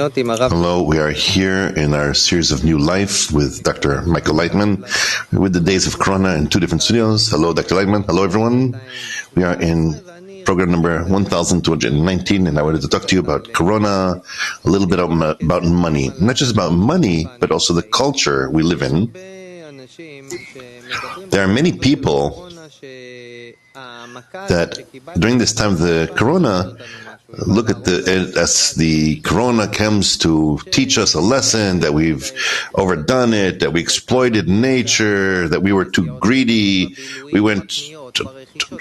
Hello, we are here in our series of New Life with Dr. Michael Laitman with the days of Corona in two different studios. Hello, Dr. Laitman. Hello, everyone. We are in program number 1219, and I wanted to talk to you about Corona, a little bit about money. Not just about money, but also the culture we live in. There are many people that during this time of the Corona look at as the Corona comes to teach us a lesson that we've overdone it, that we exploited nature, that we were too greedy, we went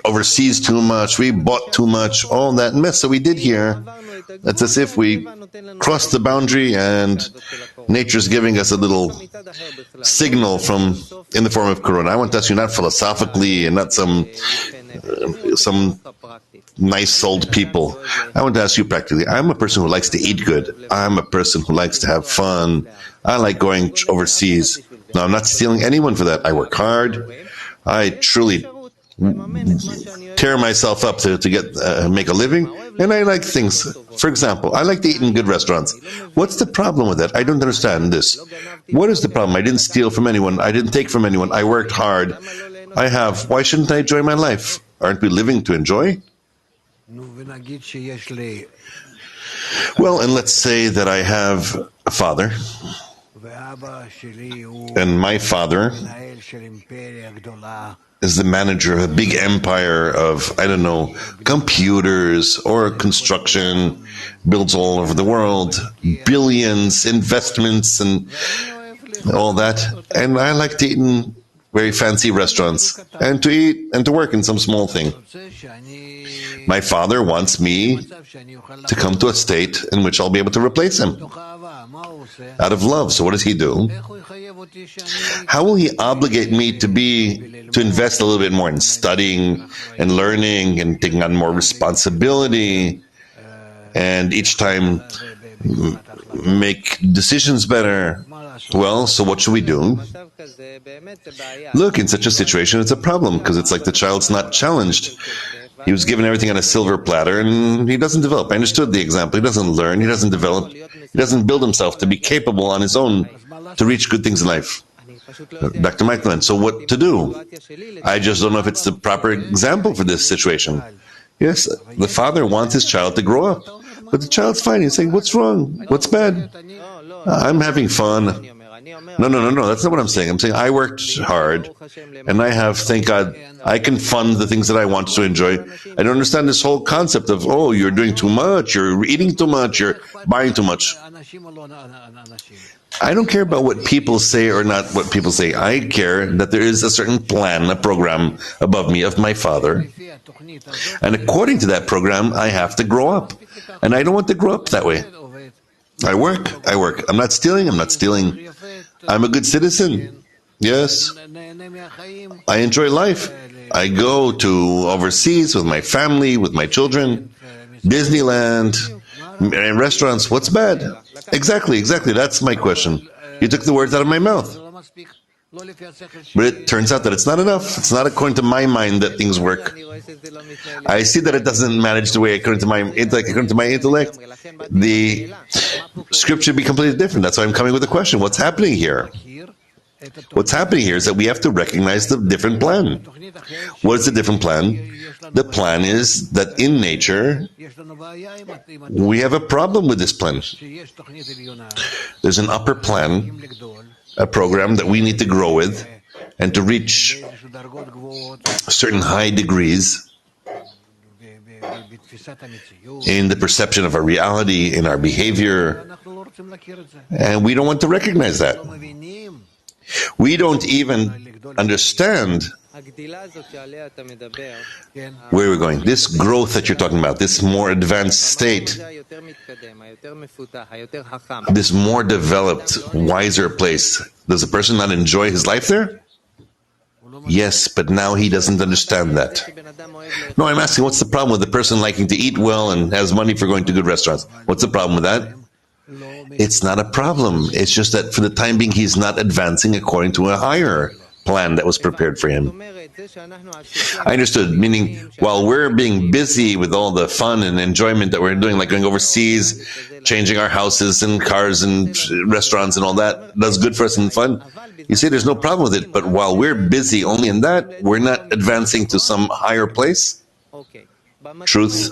overseas too much, we bought too much, all that mess that we did here. It's as if we crossed the boundary and nature's giving us a little signal in the form of Corona. I want to ask you not philosophically and not some nice-souled people. I want to ask you practically. I'm a person who likes to eat good. I'm a person who likes to have fun. I like going overseas. No, I'm not stealing anyone for that. I work hard. I truly tear myself up to make a living, and I like things. For example, I like to eat in good restaurants. What's the problem with that? I don't understand this. What is the problem? I didn't steal from anyone. I didn't take from anyone. I worked hard. Why shouldn't I enjoy my life? Aren't we living to enjoy? Well, and let's say that I have a father, and my father is the manager of a big empire of, I don't know, computers or construction, builds all over the world, billions, investments, and all that. And I like to eat in very fancy restaurants and to eat and to work in some small thing. My father wants me to come to a state in which I'll be able to replace him out of love. So what does he do? How will he obligate me to invest a little bit more in studying and learning and taking on more responsibility and each time make decisions better? Well, so what should we do? Look, in such a situation, it's a problem because it's like the child's not challenged. He was given everything on a silver platter and he doesn't develop. I understood the example. He doesn't learn. He doesn't develop. He doesn't build himself to be capable on his own to reach good things in life. Back to Michael. So what to do? I just don't know if it's the proper example for this situation. Yes, the father wants his child to grow up. But the child's fine. He's saying, what's wrong? What's bad? I'm having fun. No. That's not what I'm saying. I'm saying I worked hard, and I have, thank God, I can fund the things that I want to enjoy. I don't understand this whole concept of, oh, you're doing too much, you're eating too much, you're buying too much. I don't care about what people say or not what people say. I care that there is a certain plan, a program above me of my father. And according to that program, I have to grow up. And I don't want to grow up that way. I work. I'm not stealing. I'm a good citizen. Yes. I enjoy life. I go to overseas with my family, with my children, Disneyland, and restaurants. What's bad? Exactly. That's my question. You took the words out of my mouth. But it turns out that it's not enough. It's not according to my mind that things work. I see that it doesn't manage the way according to my intellect. The script should be completely different. That's why I'm coming with a question. What's happening here? What's happening here is that we have to recognize the different plan. What is the different plan? The plan is that in nature, we have a problem with this plan. There's an upper plan, a program that we need to grow with and to reach certain high degrees in the perception of our reality, in our behavior, and we don't want to recognize that. We don't even understand where we're going. This growth that you're talking about, this more advanced state, this more developed, wiser place, does a person not enjoy his life there? Yes, but now he doesn't understand that. No, I'm asking, what's the problem with the person liking to eat well and has money for going to good restaurants? What's the problem with that? It's not a problem. It's just that for the time being, he's not advancing according to a higher plan that was prepared for him. I understood, meaning while we're being busy with all the fun and enjoyment that we're doing, like going overseas, changing our houses and cars and restaurants and all that, that's good for us and fun. You see, there's no problem with it, but while we're busy only in that, we're not advancing to some higher place. Truth.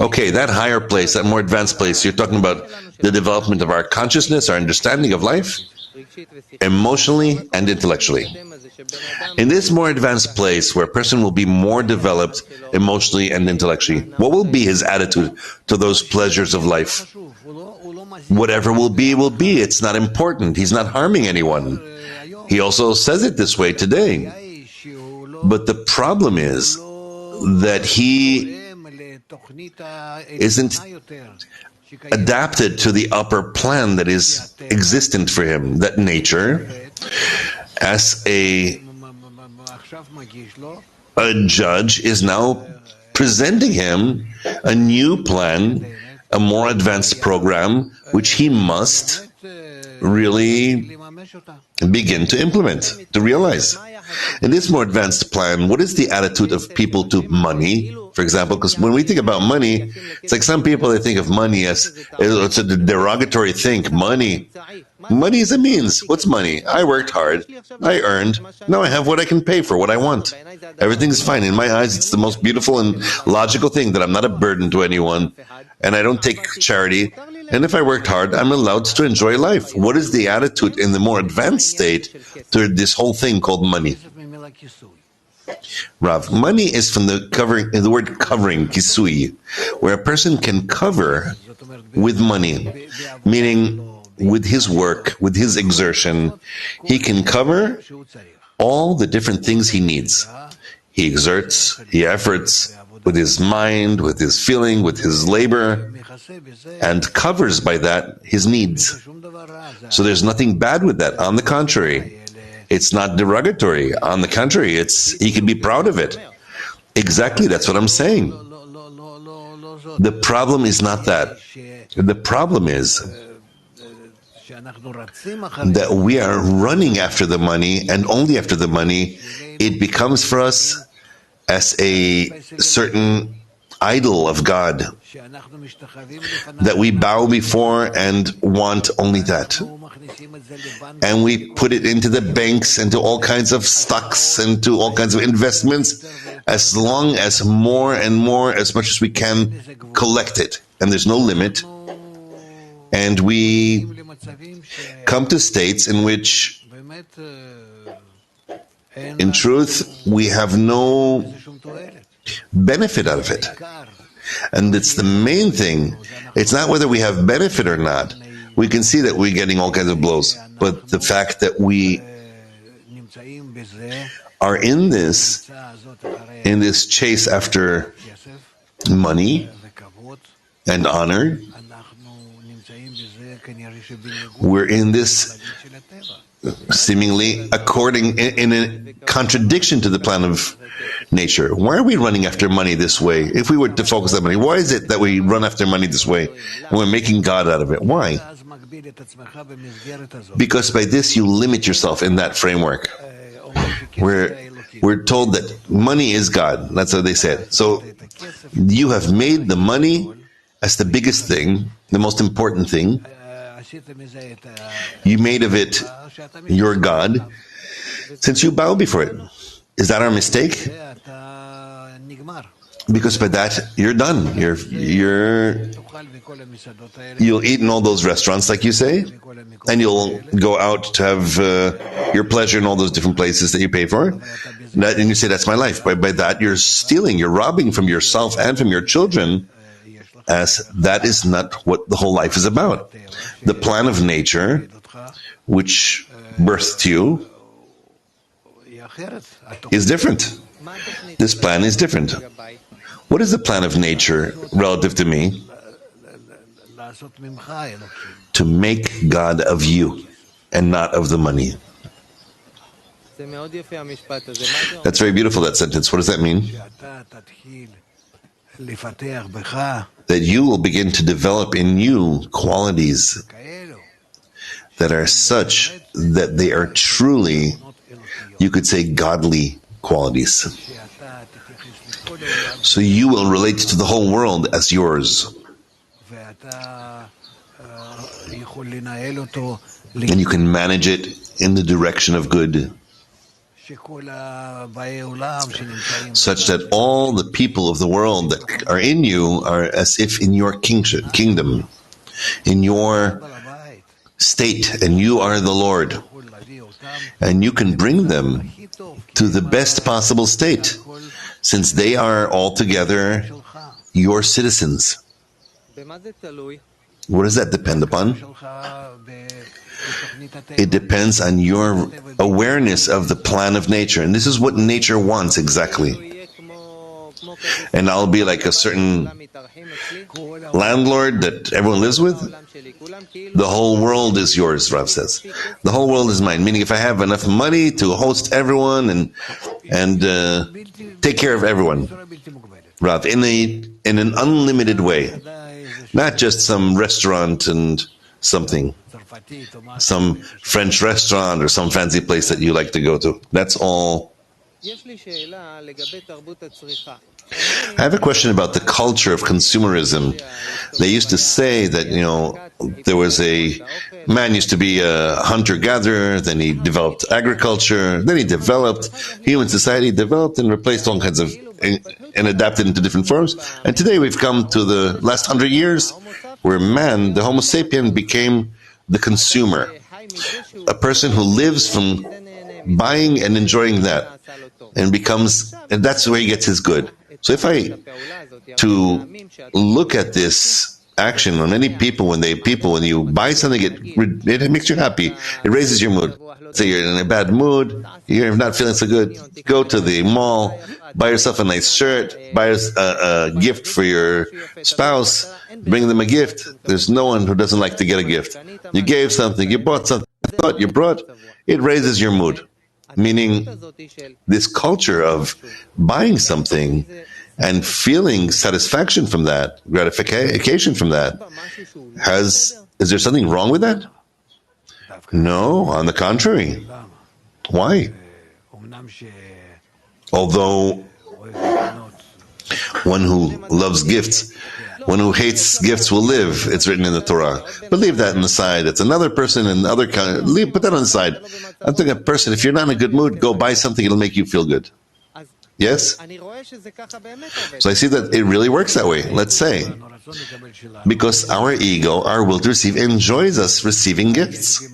Okay, that higher place, that more advanced place, you're talking about the development of our consciousness, our understanding of life, emotionally and intellectually. In this more advanced place where a person will be more developed emotionally and intellectually, what will be his attitude to those pleasures of life? Whatever will be, will be. It's not important. He's not harming anyone. He also says it this way today. But the problem is that he isn't adapted to the upper plan that is existent for him, that nature, as a judge, is now presenting him a new plan, a more advanced program, which he must really begin to implement, to realize. In this more advanced plan, what is the attitude of people to money, for example? Because when we think about money, it's like some people, they think of money as it's a derogatory thing. Money is a means. What's money? I worked hard. I earned. Now I have what I can pay for what I want. Everything's fine. In my eyes, it's the most beautiful and logical thing that I'm not a burden to anyone, and I don't take charity. And if I worked hard, I'm allowed to enjoy life. What is the attitude in the more advanced state to this whole thing called money? Rav, money is from the word covering, kisui, where a person can cover with money, meaning with his work, with his exertion, he can cover all the different things he needs. He exerts, he efforts with his mind, with his feeling, with his labor, and covers by that his needs. So there's nothing bad with that. On the contrary, it's not derogatory. On the contrary, he can be proud of it. Exactly, that's what I'm saying. The problem is not that. The problem is that we are running after the money, and only after the money. It becomes for us as a certain idol of God that we bow before and want only that. And we put it into the banks, into all kinds of stocks, into all kinds of investments, as long as more and more, as much as we can, collect it. And there's no limit. And we come to states in which, in truth, we have no benefit out of it. And it's the main thing. It's not whether we have benefit or not. We can see that we're getting all kinds of blows. But the fact that we are in this chase after money and honor, we're in this seemingly in a contradiction to the plan of nature. Why are we running after money this way? If we were to focus on money, why is it that we run after money this way and we're making God out of it? Why? Because by this you limit yourself in that framework. We're told that money is God. That's how they said. So you have made the money as the biggest thing, the most important thing. You made of it your God, since you bow before it. Is that our mistake? Because by that you're done. You'll eat in all those restaurants, like you say, and you'll go out to have your pleasure in all those different places that you pay for. And you say, that's my life. By that you're stealing, you're robbing from yourself and from your children, as that is not what the whole life is about. The plan of nature, which birthed you, is different. This plan is different. What is the plan of nature relative to me? To make God of you and not of the money. That's very beautiful, that sentence. What does that mean? That you will begin to develop in you qualities that are such that they are truly you could say godly qualities. So you will relate to the whole world as yours. And you can manage it in the direction of good, such that all the people of the world that are in you are as if in your kingdom, in your state, and you are the Lord. And you can bring them to the best possible state, since they are altogether your citizens. What does that depend upon? It depends on your awareness of the plan of nature. And this is what nature wants exactly. And I'll be like a certain landlord that everyone lives with. The whole world is yours, Rav says. The whole world is mine. Meaning if I have enough money to host everyone and take care of everyone, Rav, in an unlimited way. Not just some restaurant and something. Some French restaurant or some fancy place that you like to go to. That's all. I have a question about the culture of consumerism. They used to say that, there was a man used to be a hunter-gatherer, then he developed agriculture, then he developed human society, developed and replaced all kinds of, and adapted into different forms. And today we've come to the last 100 years where man, the Homo sapien, became the consumer. A person who lives from buying and enjoying that, and that's where he gets his good. So if to look at this action on any people, when you buy something, it makes you happy. It raises your mood. Say you're in a bad mood, you're not feeling so good, go to the mall, buy yourself a nice shirt, buy a gift for your spouse, bring them a gift. There's no one who doesn't like to get a gift. You gave something, you bought something, it raises your mood. Meaning, this culture of buying something and feeling satisfaction from that, gratification from that, is there something wrong with that? No, on the contrary. Why? Although one who loves gifts, one who hates gifts will live, it's written in the Torah. But leave that on the side. It's another person in other kind. Put that on the side. I'm thinking a person, if you're not in a good mood, go buy something, it'll make you feel good. Yes? So I see that it really works that way, let's say. Because our ego, our will to receive, enjoys us receiving gifts.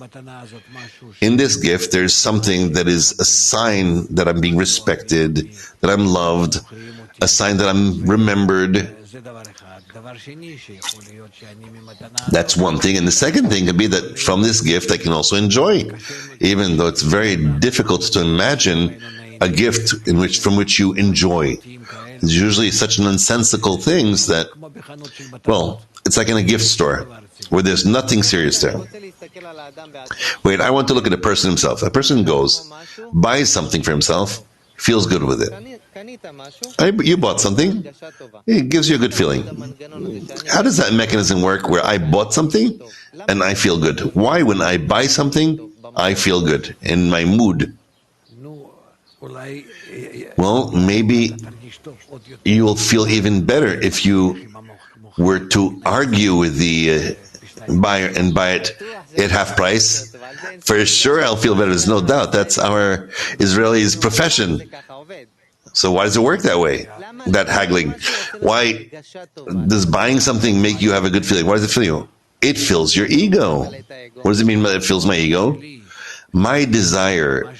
In this gift, there's something that is a sign that I'm being respected, that I'm loved, a sign that I'm remembered. That's one thing. And the second thing could be that from this gift I can also enjoy, even though it's very difficult to imagine a gift from which you enjoy. It's usually such nonsensical things that, it's like in a gift store where there's nothing serious there. Wait, I want to look at a person himself. A person goes, buys something for himself, feels good with it. You bought something, it gives you a good feeling. How does that mechanism work where I bought something and I feel good? Why, when I buy something, I feel good in my mood? Well, maybe you will feel even better if you were to argue with the buyer and buy it at half price. For sure I'll feel better, there's no doubt. That's our Israelis' profession. So why does it work that way, that haggling? Why does buying something make you have a good feeling? Why does it fill you? It fills your ego. What does it mean by it fills my ego? My desire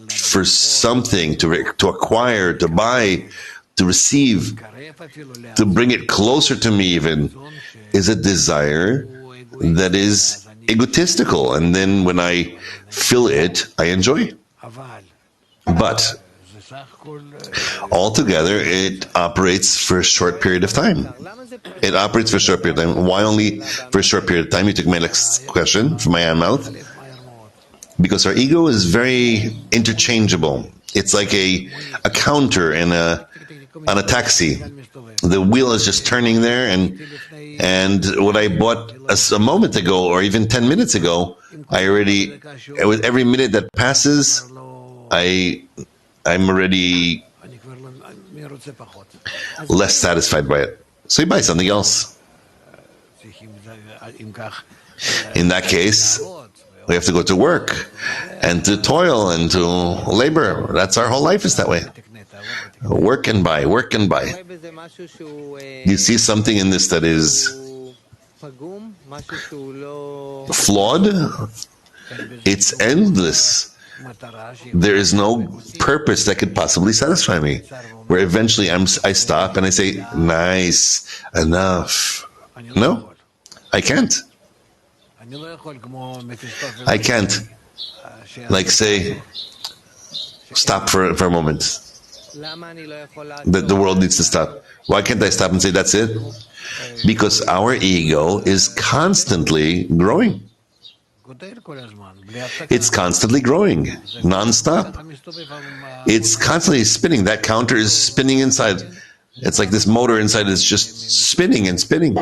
for something to acquire, to buy, to receive, to bring it closer to me even, is a desire that is egotistical. And then when I feel it, I enjoy. But altogether, it operates for a short period of time. It operates for a short period of time. Why only for a short period of time? You took my next question from my own mouth. Because our ego is very interchangeable. It's like a counter on a taxi. The wheel is just turning there, and what I bought a moment ago, or even 10 minutes ago, with every minute that passes, I'm already less satisfied by it. So you buy something else. In that case, we have to go to work and to toil and to labor. That's our whole life is that way. Work and buy, work and buy. You see something in this that is flawed? It's endless. There is no purpose that could possibly satisfy me. Where eventually I stop and I say, nice, enough. No, I can't. I can't. Like say, stop for a moment. That the world needs to stop. Why can't I stop and say that's it? Because our ego is constantly growing. It's constantly growing, non-stop. It's constantly spinning. That counter is spinning inside. It's like this motor inside is just spinning and spinning.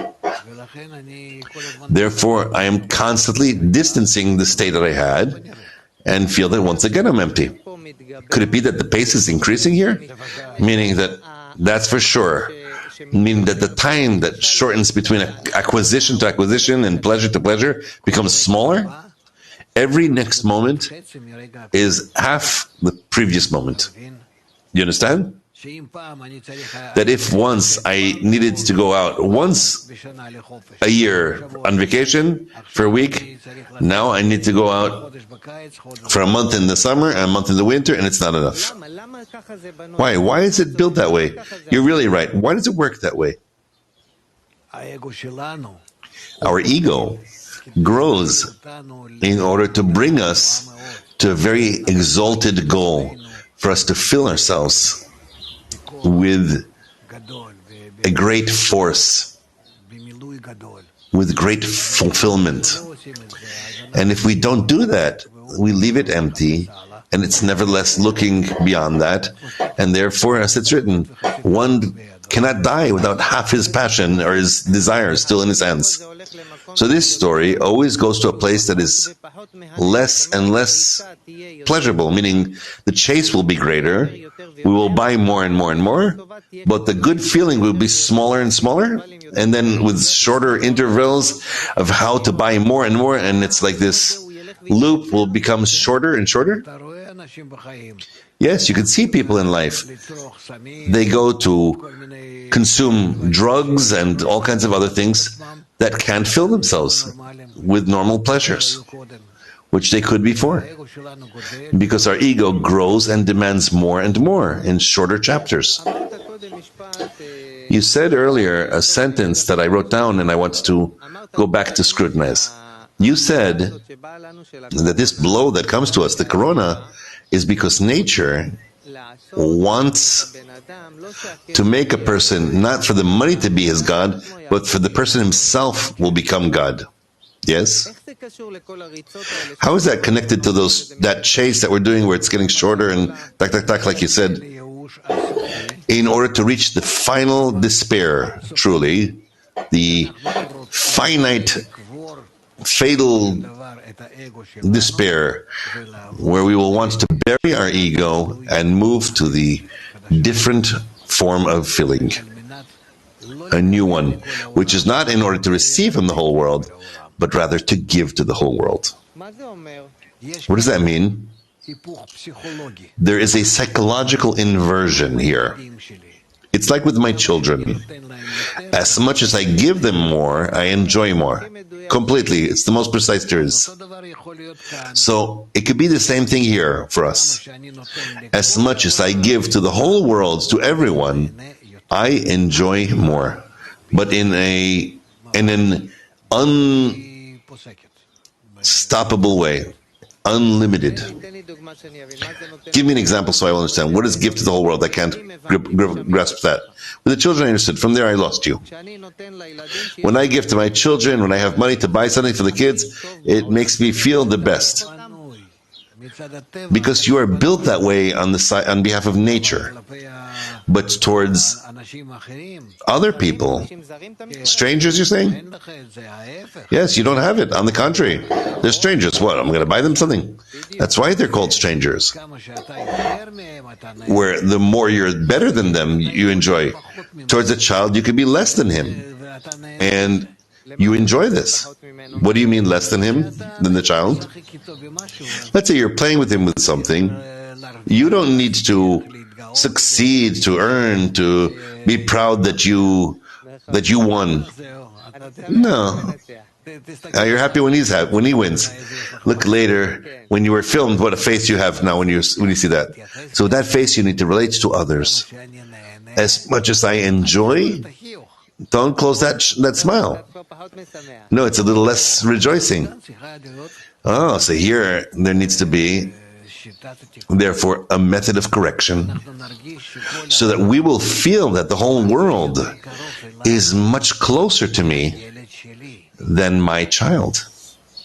Therefore, I am constantly distancing the state that I had and feel that once again I'm empty. Could it be that the pace is increasing here? Meaning that that's for sure. Meaning that the time that shortens between acquisition to acquisition and pleasure to pleasure becomes smaller. Every next moment is half the previous moment. You understand? That if once I needed to go out once a year on vacation for a week, now I need to go out for a month in the summer and a month in the winter, and it's not enough. Why? Why is it built that way? You're really right. Why does it work that way? Our ego grows in order to bring us to a very exalted goal, for us to fill ourselves with a great force, with great fulfillment. And if we don't do that, we leave it empty, and it's nevertheless looking beyond that. And therefore, as it's written, one cannot die without half his passion or his desire still in his hands. So this story always goes to a place that is less and less pleasurable, meaning the chase will be greater, we will buy more and more and more, but the good feeling will be smaller and smaller, and then with shorter intervals of how to buy more and more, and it's like this loop will become shorter and shorter. Yes, you can see people in life. They go to consume drugs and all kinds of other things that can't fill themselves with normal pleasures, which they could before. Because our ego grows and demands more and more in shorter chapters. You said earlier a sentence that I wrote down and I want to go back to scrutinize. You said that this blow that comes to us, the corona, is because nature wants to make a person, not for the money to be his God, but for the person himself will become God. Yes? How is that connected to that chase that we're doing where it's getting shorter and tak, tak, tak, like you said, in order to reach the final despair, truly, the finite, fatal despair, where we will want to bury our ego and move to the different form of feeling, a new one, which is not in order to receive from the whole world, but rather to give to the whole world. What does that mean? There is a psychological inversion here. It's like with my children. As much as I give them more, I enjoy more. Completely. It's the most precise there is. So it could be the same thing here for us. As much as I give to the whole world, to everyone, I enjoy more. But in an unstoppable way. Unlimited. Give me an example so I will understand. What is give to the whole world? I can't grasp that. With the children, I understood. From there, I lost you. When I give to my children, when I have money to buy something for the kids, it makes me feel the best. Because you are built that way on behalf of nature. But towards other people, strangers, you're saying? Yes, you don't have it. On the contrary, They're strangers. What? I'm going to buy them something. That's why they're called strangers. Where the more you're better than them, you enjoy. Towards a child, you can be less than him. And you enjoy this. What do you mean less than him, than the child? Let's say you're playing with him with something. You don't need to succeed, to earn, to be proud that you won. No. You're happy when he wins. Look later, when you were filmed, what a face you have now when you see that. So that face you need to relate to others. As much as I enjoy, don't close that smile. No, it's a little less rejoicing. Oh, so here there needs to be, therefore, a method of correction, so that we will feel that the whole world is much closer to me than my child.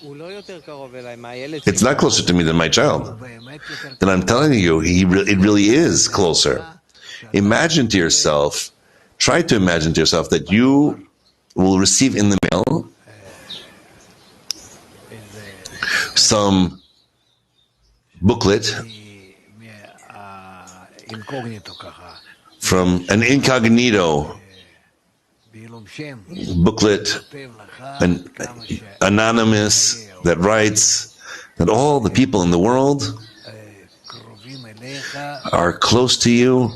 It's not closer to me than my child. Then I'm telling you, it really is closer. Imagine to yourself, try to imagine to yourself that you will receive in the mail some booklet from an incognito booklet, an anonymous, that writes that all the people in the world are close to you,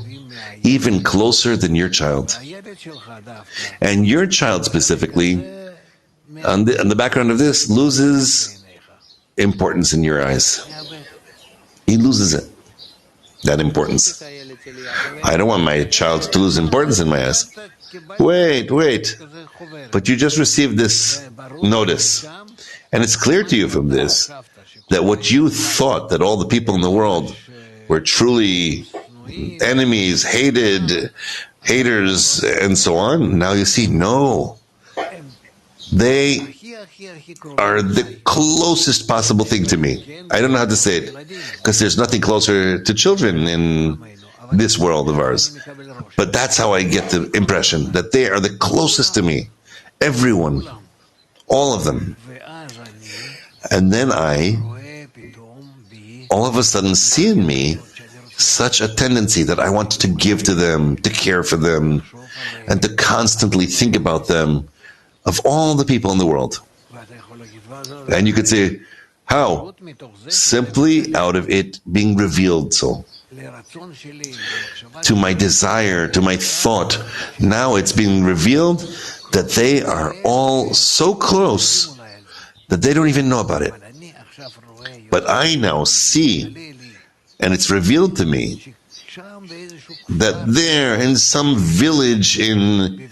even closer than your child. And your child specifically, on the background of this, loses importance in your eyes. He loses it, that importance. I don't want my child to lose importance in my eyes. Wait. But you just received this notice. And it's clear to you from this that what you thought, that all the people in the world were truly enemies, haters, and so on, now you see, no. They are the closest possible thing to me. I don't know how to say it, because there's nothing closer to children in this world of ours. But that's how I get the impression, that they are the closest to me. Everyone. All of them. And then I, all of a sudden, see in me such a tendency that I want to give to them, to care for them, and to constantly think about them, of all the people in the world. And you could say, how? Simply out of it being revealed so. To my desire, to my thought. Now it's being revealed that they are all so close that they don't even know about it. But I now see, and it's revealed to me, that there in some village in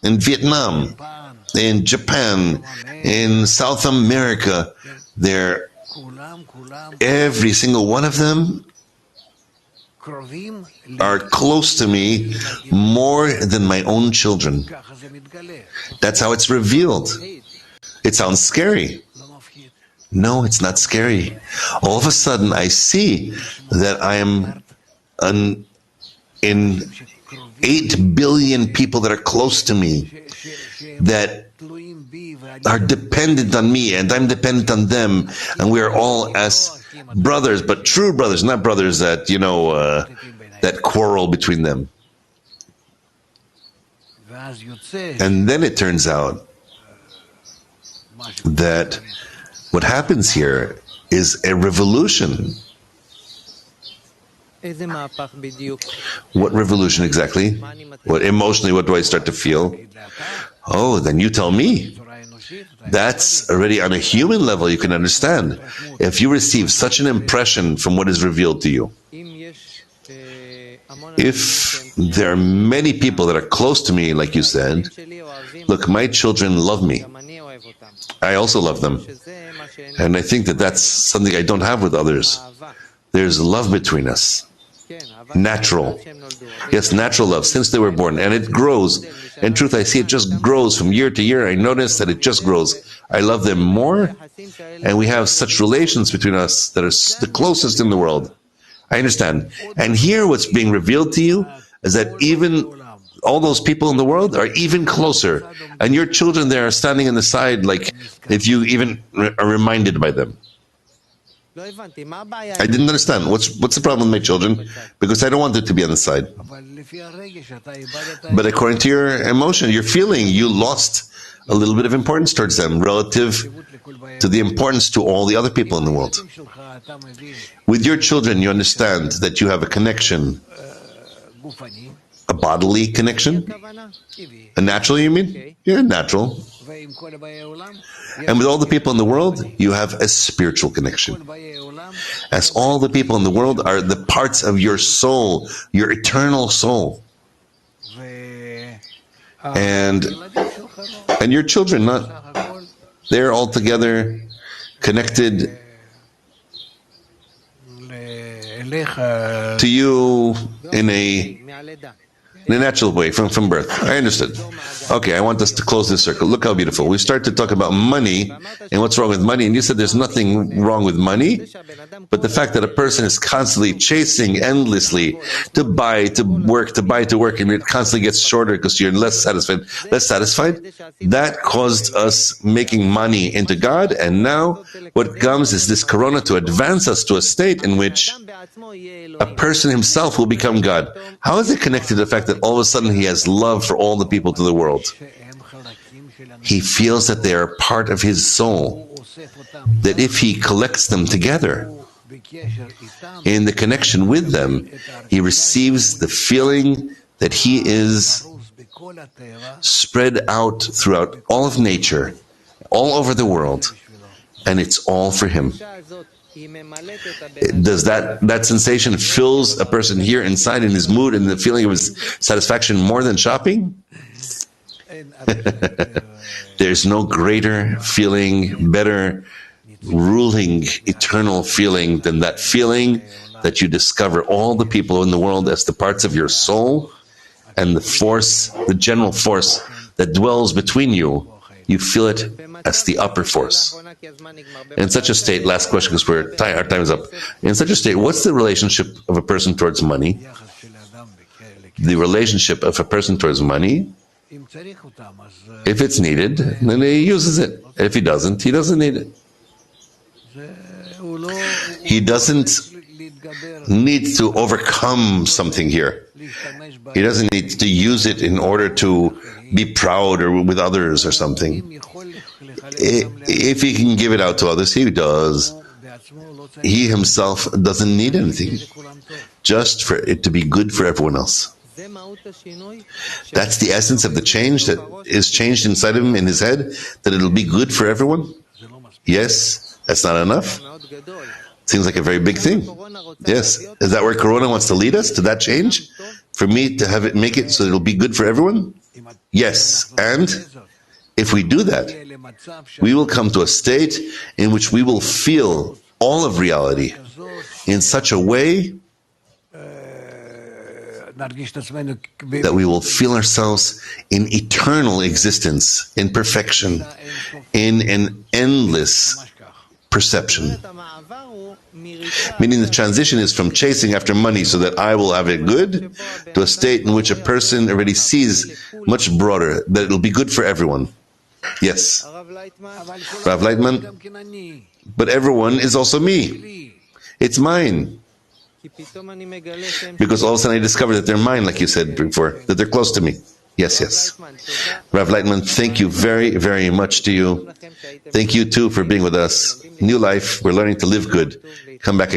Vietnam, in Japan, in South America, there, every single one of them are close to me more than my own children. That's how it's revealed. It sounds scary. No, it's not scary. All of a sudden, I see that I am in 8 billion people that are close to me, that are dependent on me, and I'm dependent on them, and we are all as brothers, but true brothers, not brothers that, that quarrel between them. And then it turns out that what happens here is a revolution. What revolution exactly? What emotionally, what do I start to feel? Oh, then you tell me. That's already on a human level you can understand. If you receive such an impression from what is revealed to you, if there are many people that are close to me, like you said, look, my children love me. I also love them. And I think that that's something I don't have with others. There's love between us. Natural. Yes, natural love, since they were born. And it grows. In truth, I see it just grows from year to year. I notice that it just grows. I love them more, and we have such relations between us that are the closest in the world. I understand. And here what's being revealed to you is that even all those people in the world are even closer. And your children there are standing on the side, like if you even are reminded by them. I didn't understand. What's the problem with my children? Because I don't want them to be on the side. But according to your emotion, your feeling, you lost a little bit of importance towards them relative to the importance to all the other people in the world. With your children, you understand that you have a connection, a bodily connection, a natural, you mean? Yeah, natural. And with all the people in the world, you have a spiritual connection. As all the people in the world are the parts of your soul, your eternal soul. And your children, they're all together connected to you in a natural way, from birth. I understood. Okay, I want us to close this circle. Look how beautiful. We start to talk about money and what's wrong with money, and you said there's nothing wrong with money, but the fact that a person is constantly chasing endlessly to buy, to work, and it constantly gets shorter because you're less satisfied, that caused us making money into God, and now what comes is this corona to advance us to a state in which a person himself will become God. How is it connected to the fact that all of a sudden he has love for all the people to the world? He feels that they are part of his soul, that if he collects them together in the connection with them, he receives the feeling that he is spread out throughout all of nature, all over the world, and it's all for him. Does that sensation fills a person here inside in his mood and the feeling of his satisfaction more than shopping? There's no greater feeling, better ruling, eternal feeling than that feeling that you discover all the people in the world as the parts of your soul, and the force, the general force that dwells between you, you feel it as the upper force. In such a state, last question because our time is up. In such a state, what's the relationship of a person towards money? The relationship of a person towards money, if it's needed, then he uses it. If he doesn't need it. He doesn't need to overcome something here. He doesn't need to use it in order to be proud or with others or something. If he can give it out to others, he does. He himself doesn't need anything, just for it to be good for everyone else. That's the essence of the change that is changed inside of him, in his head, that it'll be good for everyone. Yes, that's not enough. Seems like a very big thing. Yes, is that where Corona wants to lead us, to that change? For me to have it, make it so it'll be good for everyone? Yes, and if we do that, we will come to a state in which we will feel all of reality in such a way that we will feel ourselves in eternal existence, in perfection, in an endless perception. Meaning the transition is from chasing after money so that I will have it good, to a state in which a person already sees much broader, that it will be good for everyone. Yes. Rav Laitman, but everyone is also me. It's mine. Because all of a sudden I discover that they're mine, like you said before, that they're close to me. Yes, yes. Rav Laitman, thank you very, very much to you. Thank you too for being with us. New life, we're learning to live good. Come back again.